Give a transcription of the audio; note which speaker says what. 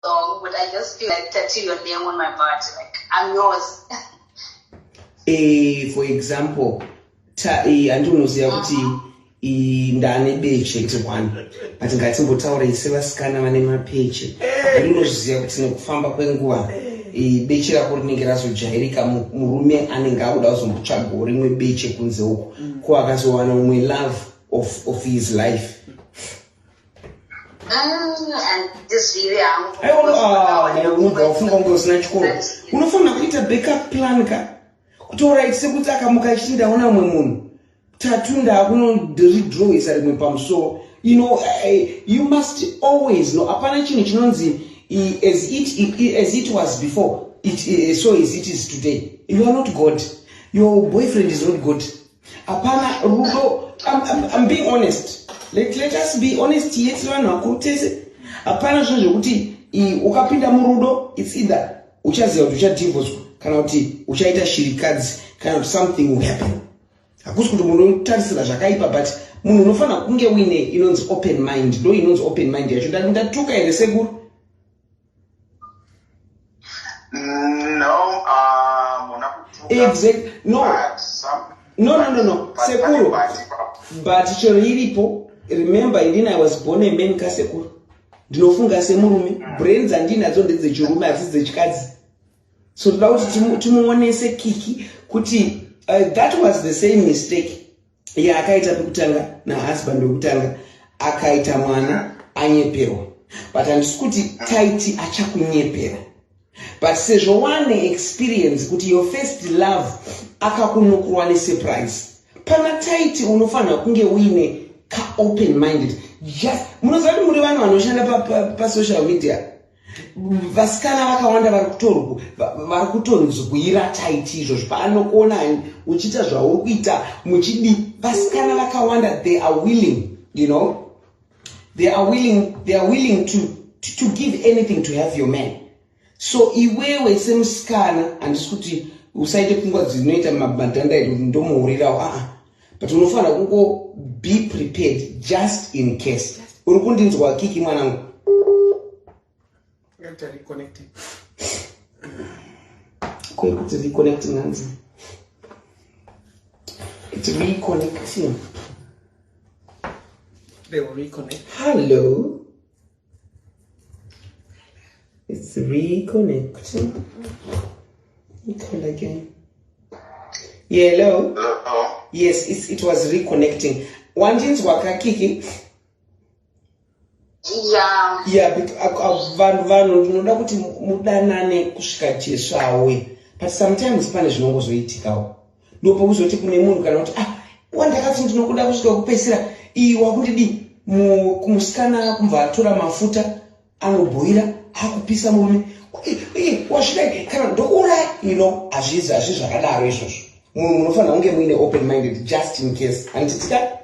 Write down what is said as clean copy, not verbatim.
Speaker 1: song, but I just feel like tattoo your name on my butt, like I'm yours.
Speaker 2: For example, andinoziva kuti ndane beche kuti but ngatimbotaura ise vasikana vane mapeche andinoziva kuti nekufamba kwenguva beche rako rinenge razojairika murume anenge akuda kuzombotsvagawo rimwe beche kunze uko ko akazowana umwe love of his life.
Speaker 1: And this really
Speaker 2: unofunga kunge usina chikoro unofanira kuita backup plan ka kuti alright sekuti akamuka achiti ndaona umwe munhu tattoo ndakunodiridrawisa rimwe pamusoro. You must always know hapana chinhu chinonzi as it was before so as it is today. You are not God. Your boyfriend is not God. Hapana rudo. I'm being honest. Let us be honest. Yes, vanhu vakuru tese hapana zvinhu zvekuti ukapinda murudo it's either uchaziva kuti uchadivorcwa kana kuti uchaita shirikadzi kana kuti something will happen. Hakusi kuti munhu unotarisira zvakaipa but munhu unofanira kunge uine inonzi open mind. Ndo inonzi open mind yacho. Ndatuka here sekuru?
Speaker 3: No,
Speaker 2: exactly. No. Sekuru. But chero iripo, remember inini I was born a man ka sekuru. Ndinofunga semurume. Brains andinadzo ndedzechirume asi dzechikadzi. So ndoda kuti tumuonese Kiki kuti that was the same mistake akaita pekutanga nahusband wekutanga akaita mwana anyeperwa. But handisi kuti Tytie achakunyepera. But sezvo wane experience kuti your first love akakunokurwa nesurprise, pana Tytie unofanira kunge uine ka open minded. Just munoziva kuti muri vanhu vanoshanda pa social media vasikana vakawanda vari kutonzwira Tytie izvozvo paanokuona uchiita zvauri kuita muchidi. Vasikana vakawanda they are willing, they are willing to give anything to have your man. So iwewe semusikana handisi kuti usaite pfungwa dzinoita madhanda edu ndomuurirawo but unofanira kungo be prepared just in case. Uri kundinzwa Kiki mwanangu? It's reconnecting hands. It's reconnecting.
Speaker 4: They will reconnect.
Speaker 2: Hello. It's reconnecting. Call again. Yeah, hello.
Speaker 3: Hello.
Speaker 2: Yes, it was reconnecting. One thing's waka Kiki. Yeah, vanhu ndinoda kuti mudanane kusvika chesvawe. But sometimes pane zvinongozoitikawo. Ndipo kuzoti kune munhu kana kuti wandakati ndinokuda kusvika kupesira wakundidi kumusikana kumva atora mafuta anobhoira akupisa murume wasvika kana ndokuura hazvizi zvakadaro izvozvo. Munhu munofanira kunge muine open minded just in case. Handitika?